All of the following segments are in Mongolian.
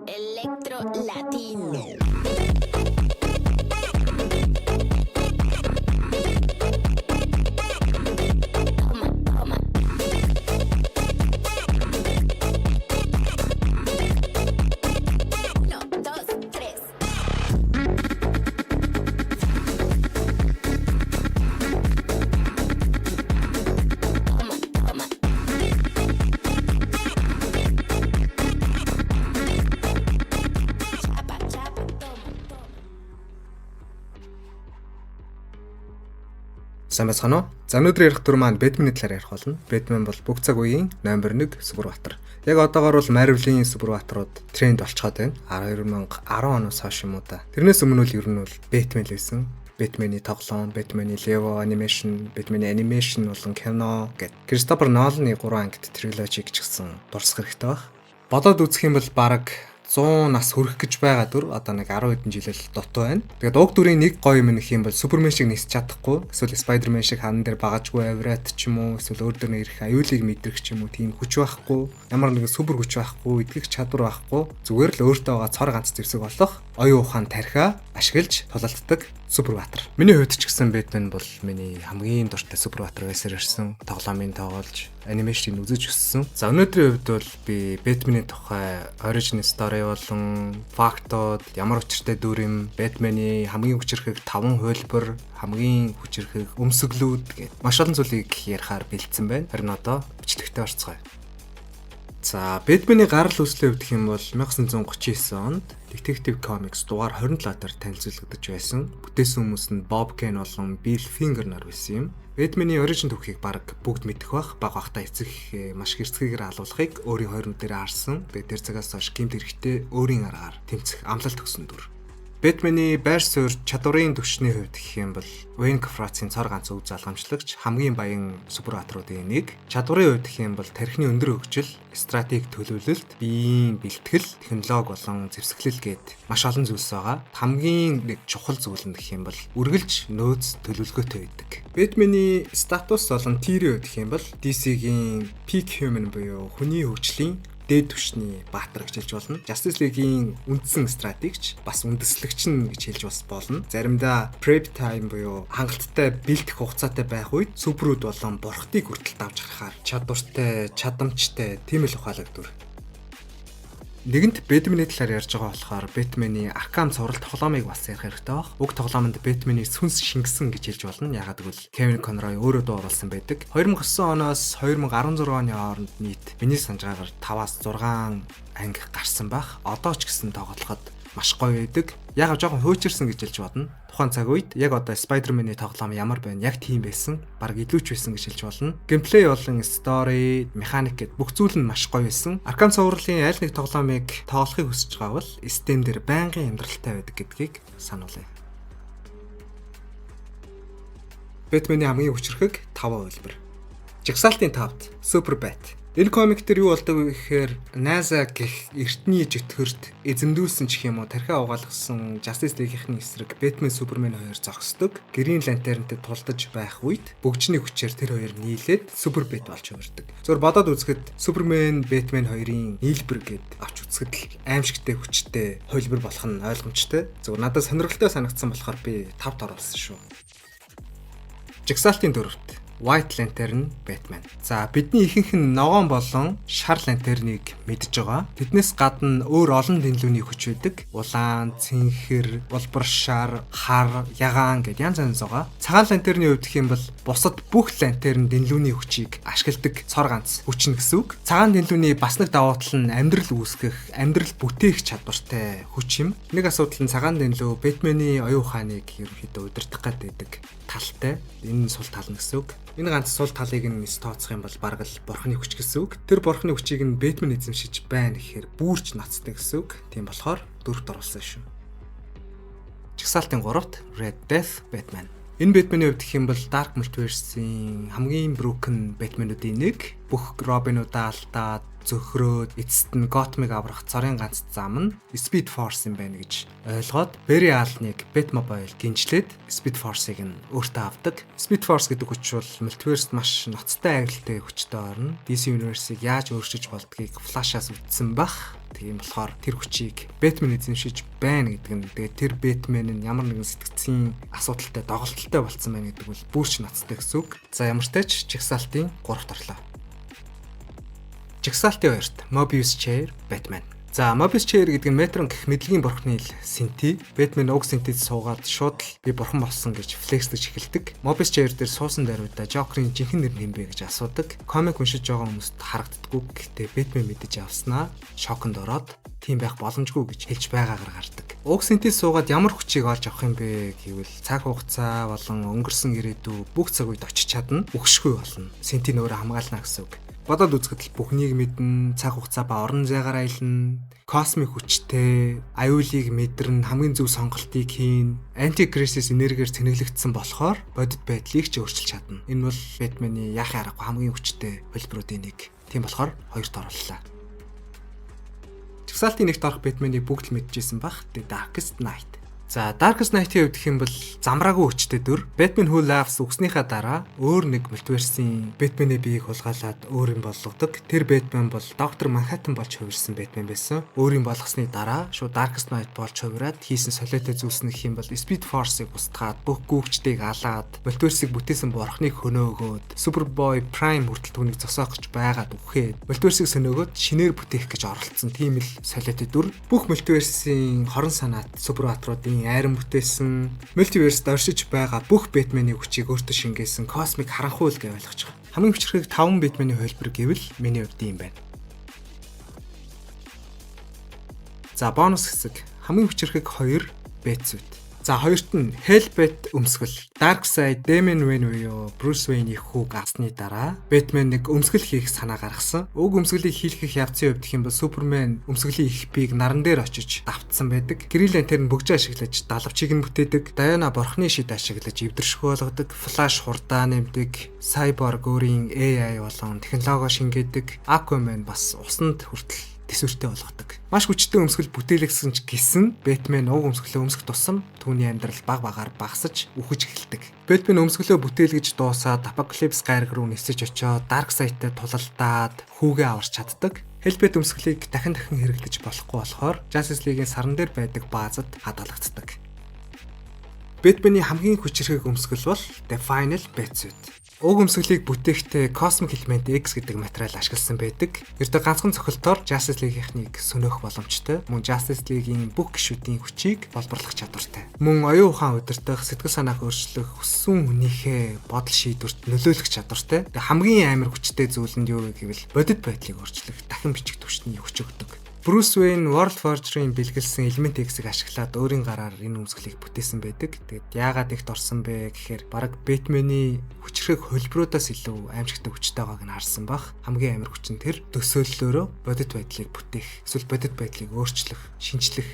Electro Latino. Сайн байцгаана уу? За өнөөдөр ярих дүр маань Бэтмений талаар ярих болно. Бэтмен бол бүх цаг үеийн номер 1 супербаатар. Яг одоогоор бол Marvel-ийн супербаатарууд тренд болцоод байна. 2010 оноос хойш юм уу та. Тэрнээс өмнө л ер нь бол Бэтмен л байсан. Бэтмений тоглоом, Бэтмений Lego animation, Бэтмений animation болон кино гэд Кристофер Ноланы 3 ангит триложиг ч гэсэн дурсах хэрэгтэй баг. Бодоод үзэх юм бол баг 100 нас хүрэх гэж байгаа дүр одоо нэг 10 хэдэн жилэл дутуу байна. Тэгээд уг дүрийн нэг гоё юм нэх юм бол Супермен шиг нисч чадахгүй, эсвэл Spider-Man шиг хан дээр багажгүй авират ч юм уу, эсвэл өөр дөр нэрх аюулыг мэдрэх ч юм уу, тийм хүч байхгүй, ямар нэгэн супер хүч байхгүй, эдгэх чадвар байхгүй, зүгээр л өөртөө байгаа цор ганц зэвсэг болох оюун ухаан тархиа ашиглаж тулалддаг супербаатар. Миний хувьд ч гэсэн Бэтмен бол миний хамгийн дуртай супербаатар байсаар ирсэн. Тоглоомын тоглож, анимашныг үзэж өссөн. За өнөөдрийн хувьд бол би Бэтмений тухай origin story болон фактууд, ямар учиртай дүр юм, Бэтмений хамгийн хүчирхэг 5 хувилбар, хамгийн хүчирхэг өмсгөлүүд гэх маш олон зүйлийг ярихаар бэлдсэн байна. Харин одоо бичлэгтээ орцгоё. За Бэтмений гарал үүслийн хувьд гэх юм бол 1939 онд Detective Comics дугаар 27 дээр танилцуулагдаж байсан. Бүтээсэн хүмүүс нь Bob Kane болон Bill Finger нар байсан юм. Бэтмений origin түүхийг баг бүгд мэдэх бах. Баг бахта эцэг маш хэрцгийгээр алуулахыг өөрийн хойрон дээр харсан. Тэгээд тэр цагаас хойш гэмт хэрэгтэй өөрийн аргаар тэмцэх амлалт өгсөн дүр. Бэтмений байр суурь чадварын түвшний хувьд гэх юм бол Wayne Craft-ийн цор ганц өв залгамжлагч хамгийн баян супербаатаруудын нэг. Чадварын хувьд гэх юм бол тархины өндөр хөгжил, стратеги төлөвлөлт, биеийн бэлтгэл, технологи болон зэвсэглэл гээд маш олон зүйлс байгаа. Хамгийн нэг чухал зүйл нь гэх юм бол үргэлж нөөц төлөвлөгөөтэй байдаг. Бэтмений статус болон тирийн хувьд гэх юм бол DC-гийн peak human буюу хүний хөгжлийн дээд түвшний баатар гэж хэлж болно. Justice League-ийн үндсэн стратегч, бас үндэслэгч нь гэж хэлж бас болно. Заримдаа prep time буюу хангалттай бэлтгэх хугацаатай байх үед суперүүд болон бурхтыг хүртэл давж гарахаар чадвартай, чадамжтай тийм л ухаалаг дүр. Нэгэнт Бэтмений талаар ярьж байгаа болохоор Бэтмений Arkham цуврал тоглоомыг бас ярих хэрэгтэй баг. Уг тоглоомонд Бэтмений сүнс шингэсэн гэж хэлж болно. Ягаад гэвэл Kevin Conroy өөрөө дуу оруулсан байдаг. 2009 оноос 2016 оны хооронд нийт миний санаж байгаагаар 5-аас 6 анги гарсан байх. Одоо ч гэсэн тоглоход маш гоё байдаг. Яг жоохон хөөчөрсөн гэж хэлж бодно. Тухайн цаг үед яг одоо Spider-Man-ийн тоглоом ямар байна? Яг тийм байсан. Бараг илүү ч байсан гэж хэлж болно. Геймплей болон story, механик гэд бүх зүйл нь маш гоё байсан. Arkham цувралын аль нэг тоглоомыг тоглохыг хүсэж байгаа бол Steam дээр байнгын амьдралтай байдаг гэдгийг сануулъя. Бэтмений хамгийн хүчирхэг 5 хувилбар. Жигсаалтын 5-т Superbat. Энэ комик дээр юу болдог вэ гэхээр NASA гэх эртний жөтгөрт эзэмдүүлсэн ч юм уу тархиа угаалгасан Justice League-ийн эсрэг Batman Superman хоёр зогсдог. Green Lantern-тэй тулдаж байх үед бөгжний хүчээр тэр хоёр нийлээд Superbat болж хувирдаг. Зөвхөн бодоод үзэхэд Superman, Batman хоёрын нийлбэр гэд авч үзэхэд л аимшигтэй хүчтэй хувилбар болох нь ойлгомжтой. Зөвхөн надад сонирхолтой санагдсан болохоор би 5-т оруулсан шүү. Жигсаалтын 4-т White Lantern Batman. За бидний ихэнх нь ногоон болон шар лантерныг мэдж байгаа. Тэднээс гадна өөр олон дэлгүүрийн хүч байдаг. Улаан, цэнхэр, улбар шар, хар, ягаан гэд янз янз байгаа. Цагаан лантерны хувьд гэх юм бол бусад бүх лантерн дэлгүүрийн хүчийг ашигладаг цор ганц хүч нь гэсэн үг. Цагаан дэлгүүрний бас нэг давуу тал нь амьдрал үүсгэх, амьдрал бүтээх чадвартай хүч юм. Нэг асуудал нь цагаан дэлгүү Batman-ийн оюун ухааныг ерөнхийдөө удирдах гэдэг талтай. Энэ сул тал нь гэсэн үг. Энэ ганц сул талыг нь тооцох юм бол бараг л бурхны хүч гэсэн үг. Тэр бурхны хүчийг нь Бэтмен эзэмшиж байна гэхээр бүрч ноцтой гэсэн үг. Тийм болохоор 4-т оруулсан шүү. Жигсаалтын 3-т Red Death Batman. Энэ Бэтмений хувьд гэх юм бол Dark Multiverse-ийн хамгийн broken Бэтменүүдийн нэг. Бүх Робинуудаа алдаад зөхрөөд эцэст нь Готмыг аврах цорын ганц зам нь Speed Force юм байна гэж ойлгоод Barry Allen-ыг Batmobile гинжлээд Speed Force-ыг нь өөртөө авдаг. Speed Force гэдэг хүч бол мультиверст маш ноцтой аюултай хүчтэй орно. DC Universe-ыг яаж өөрчилж болдгийг Flash-аас үтсэн бах. Тийм болохоор тэр хүчийг Batman эзэмшиж байна гэдэг нь тэгээд тэр Batman нь ямар нэгэн сэтгцийн асуудалтай доголдолтой болцсон байна гэдэг бол бүрч ноцтой гэсэн үг. За ямар ч тач Jigsaw-ийн 3-т орлоо. Jigsaw-ийн 2-т Mobius Chair Batman. За Mobius Chair гэдэг нь Metron гэх мэдлэгийн бурхны синти. Batman уг синтид суугаад шууд л би бурхан болсон гэж флексдэж эхэлдэг. Mobius Chair дээр суусан даруйда Joker-ийн жинхэнэ нэр нь юм бэ гэж асуудаг. Комик уншиж байгаа хүмүүст харагддаггүй. Гэхдээ Batman мэдэж авснаа шоконд ороод тийм байх боломжгүй гэж хэлж байгаагаар гардаг. Уг синтез суугаад ямар хүчийг олж авах юм бэ гэвэл цаг хугацаа болон өнгөрсөн ирээдүй бүх цаг үед очиж чадна, үхшгүй болно. Синтийн өөрөө хамгаална гэсэн үг. Бодоод үзэхэд бүхнийг мэднэ, цаг хугацаа ба орон зайгаар аялна, космик хүчтэй, аюулыг мэдэрнэ, хамгийн зөв сонголтыг хийн, антикризис энергиэр цэнэглэгдсэн болохоор бодит байдлыг ч өөрчилж чадна. Энэ бол Batman-ы яахын аргагүй хамгийн хүчтэй хөлбөрүүдийн нэг. Тийм болохоор 2-т орлоо. Jigsaw-ийн 1-т орох Batman-ыг бүгд л мэдчихсэн бах. The Darkest Knight. За Darkest Knight-ийн хувьд гэх юм бол замраагүй хүчтэй дүр. Batman Who Laughs үгснийхаа дараа өөр нэг мультиверсийн Batman-ы биеийг хулгайлаад өөр юм болгодог. Тэр Batman бол Доктор Манхэттен болж хувирсан Batman байсан. Өөр юм болгосны дараа шууд Darkest Knight болж хувираад хийсэн солиотой зүйлс нь гэх юм бол Speed Force-ыг устгаад бүх гүүгчдийг алаад мультиверсийг бүтээсэн бурхныг хөнөөгөөд Superboy Prime хүртэл түүнийг зогсоох гэж байгаад үхээд мультиверсийг сөнөөгөөд шинээр бүтээх гэж оролцсон тийм л солиотой дүр. Бүх мультиверсийн хорон санаат супербаатаруудын айран бүтээсэн мультиверст оршиж байгаа бүх Batman-ы хүчийг өөртөө шингээсэн космик харанхуй л гэж ойлгож байгаа. Хамгийн хүчрхэг 5 Batman-ы хөлбөр гэвэл миний хувьд юм байна. За бонус хэсэг. Хамгийн хүчрхэг 2 Batsuit. За хоёрт нь Hellbat өмсгөл. Darkseid Damian Wayne буюу Bruce Wayne-ийн хүүг авсны дараа Batman нэг өмсгөл хийх санаа гаргасан. Уг өмсгөлийг хийх явцын хувьд гэх юм бол Superman өмсгөлийн их биег наран дээр очиж давтсан байдаг. Green Lantern бөгжөө ашиглаж далавчийг нь бүтээдэг. Diana борхны шид ашиглаж эвдэршгүй болгодог. Flash хурдаа нэмдэг. Cyborg өөрийн AI болон технологио шингээдэг. Aquaman бас усанд хүртэл төсвөртэй болгодог. Маш хүчтэй өмсгөл бүтээлгсэн ч гэсэн Batman уг өмсгөлөө өмсөх тусам түүний амьдрал баг багаар багасж үхэж эхэлдэг. Batman өмсгөлөө бүтээлгэж дуусаад Apocalypse гайраг руу нисэж очоод Darkseid-тэй тулалдаад хүүгээ аварч чаддаг. Hellbat өмсгөлийг дахин хэрэглэж болохгүй болохоор Justice League-ийн саран дээр байдаг баазад хадгалагддаг. Batman-ийн хамгийн хүчирхэг өмсгөл бол The Final Batsuit. Уг өмсгөлийг бүтээхдээ Cosmic Element X гэдэг материал ашигласан байдаг. Ердөө ганцхан цохилтоор Justice League-ийнхнийг сөнөөх боломжтой. Мөн Justice League-ийн бүх гишүүдийн хүчийг болборлох чадвартай. Мөн оюун ухаан удирдах, сэтгэл санааг өөрчлөх, хүссэн хүнийхээ бодол шийдвэрт нөлөөлөх чадвартай. Хамгийн амар хүчтэй зүйл нь юу вэ гэвэл бодит байдлыг өөрчлөх, дахин бичих түвшний хүч өгдөг. Bruce Wayne World Forge-ийн бэлгэлсэн Element X-ийг ашиглаад өөрийн гараар энэ өмсгөлийг бүтээсэн байдаг. Тэгэд яагаад ихт орсон бэ гэхээр бараг Batman-ы хүчрхэг хөлбруудаас илүү аимшигтай хүчтэй байгааг нь харсан бах. Хамгийн амар хүч нь тэр төсөөллөөрөө бодит байдлыг бүтээх, эсвэл бодит байдлыг өөрчлөх, шинжлэх.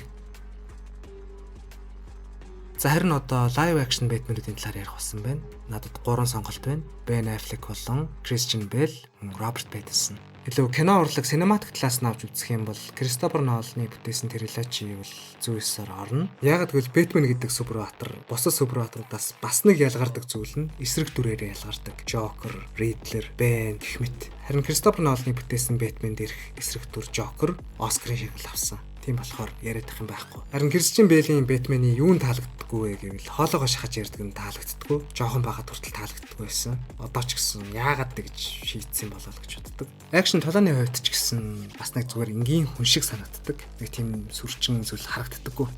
За харин одоо live action Batman-уудын талаар ярих болсон байна. Надад 3 сонголт байна. Ben Affleck болон Christian Bale, Robert Pattinson. Илүү кино урлаг cinematic талаас нь авч үзэх юм бол Christopher Nolan-ы бүтээсэн триложи бол зүйсээр орно. Яг гэвэл Batman гэдэг супербаатар бусад супербаатаруудаас бас нэг ялгардаг зүйл нь эсрэг дүрээр ялгардаг. Joker, Riddler, Bane гэх мэт. Харин Christopher Nolan-ы бүтээсэн Batman дээрх эсрэг дүр Joker Oscar-ын шагнал авсан. Тийм болохоор яриад их юм байхгүй. Харин Christian Bale-ийн Batman-ы юунд таалагддаггүй вэ гэвэл хоолойгоо шахаж ярьдаг нь таалагддаггүй. Жохон байхад хүртэл таалагддаггүй байсан. Одоо ч гэсэн яагаад гэж шийдсэн болоо л гэж боддог. Акшн толооны хувьд ч гэсэн бас нэг зүгээр энгийн хүн шиг санагддаг. Нэг тийм сүрчин зүйл харагддаггүй.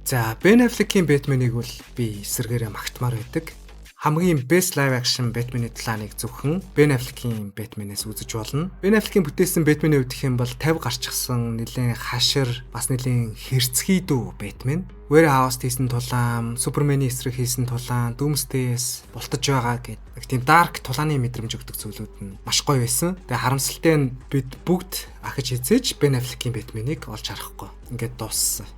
За Ben Affleck-ийн Batman-ыг бол би эсрэгээрээ магтмаар байдаг. Хамгийн best live action Batman-ы талааныг зөвхөн Ben Affleck-ийн Batman-ээс үзэж болно. Ben Affleck-ийн бүтээсэн Batman-ы хувьд гэх юм бол 50 гарчихсан нэлээд хашир, бас нэлээд хэрцгий дүү Batman. Warehouse хийсэн тулаан, Superman-ийн эсрэг хийсэн тулаан, Doomsday-с бултаж байгаа гэдэг тийм dark тулааны мэдрэмж өгдөг зүйлүүд нь маш гоё байсан. Тэгээ харамсалтай нь бид бүгд ахиж хизээж Ben Affleck-ийн Batman-ыг олж харахгүй. Ингээд дууссан.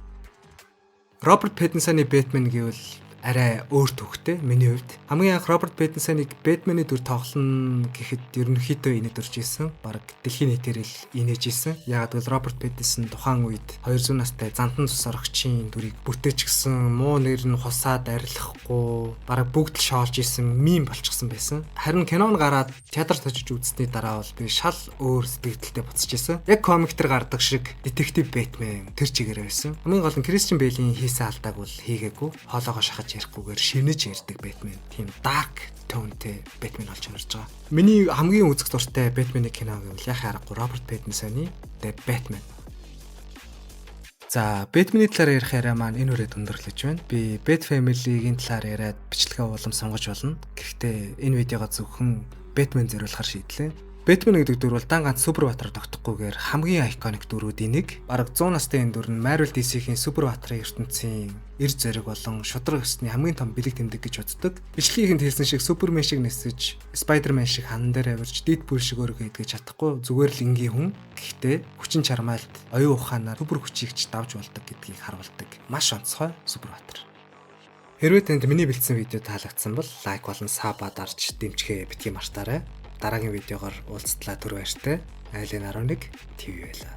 Роберт Паттинсоны Batman гэвэл арай өөр төвхтэй миний хувьд. Хамгийн анх Роберт Паттинсоныг Бэтмений дүр тоглоно гэхэд ерөнхийдөө инээд орж исэн. Бараг дэлхийн нийтээр л инээж исэн. Яг л Роберт Паттинсон тухайн үед 200 настай зандан цус орогчийн дүрийг бүтээчихсэн. Муу нэр нь хусаад арилахгүй бараг бүгд л шоолж исэн, мим болчихсон байсан. Харин кинон гараад театрт очиж үзсний дараа бол би шал өөр сэтгэлдэлтэй буцаж исэн. Яг комик төр гардаг шиг детектив Бэтмен тэр чигээр байсан. Хамгийн гол нь Кристиан Бэйлийн хийсэн алдааг бол хийгээгүй. Хоолоогоо шахаж ярихгүйгээр шинэж ярьдаг Бэтмен. Тийм dark тонтой Бэтмен болж харж байгаа. Миний хамгийн үзэх дуртай Бэтмений кино гэвэл яхаа аргагүй Роберт Паттинсоны The Batman. За, Бэтмений талаар ярих яриа маань энэ үрээд өндөрлөж байна. Би Bat Family-гийн талаар яриад бичлэгээ улам сонгож болно. Гэхдээ энэ видеого зөвхөн Бэтмен зориулахар шийдлээ. Бэтмен гэдэг дүр бол дан ганц Супербаатар тогтохгүйгээр хамгийн айконик дүрүүдийн нэг. Бараг 100 настай энэ дүр нь Marvel DC-ийн Супербаатарын ертөнцийн эр зориг болон шудраг өсний хамгийн том бэлэг тэмдэг гэж боддог. Бичлэгийнхэнд хэлсэн шиг Супермен шиг нисэж, Spider-Man шиг хан дээр авирч, Deadpool шиг өөрийгөө эдгэж чадахгүй зүгээр л энгийн хүн. Гэхдээ хүчин чармаалт, оюун ухаанаар супер хүчийг ч давж болдог гэдгийг харуулдаг. Маш онцгой Супербаатар. Хэрвээ танд миний бэлдсэн видео таалагдсан бол лайк болон сабаа дарж дэмжихээ битгий мартаарай. Дараагийн видеогоор уулзтлаа түр баяртай. Айлын 11 ТV байлаа.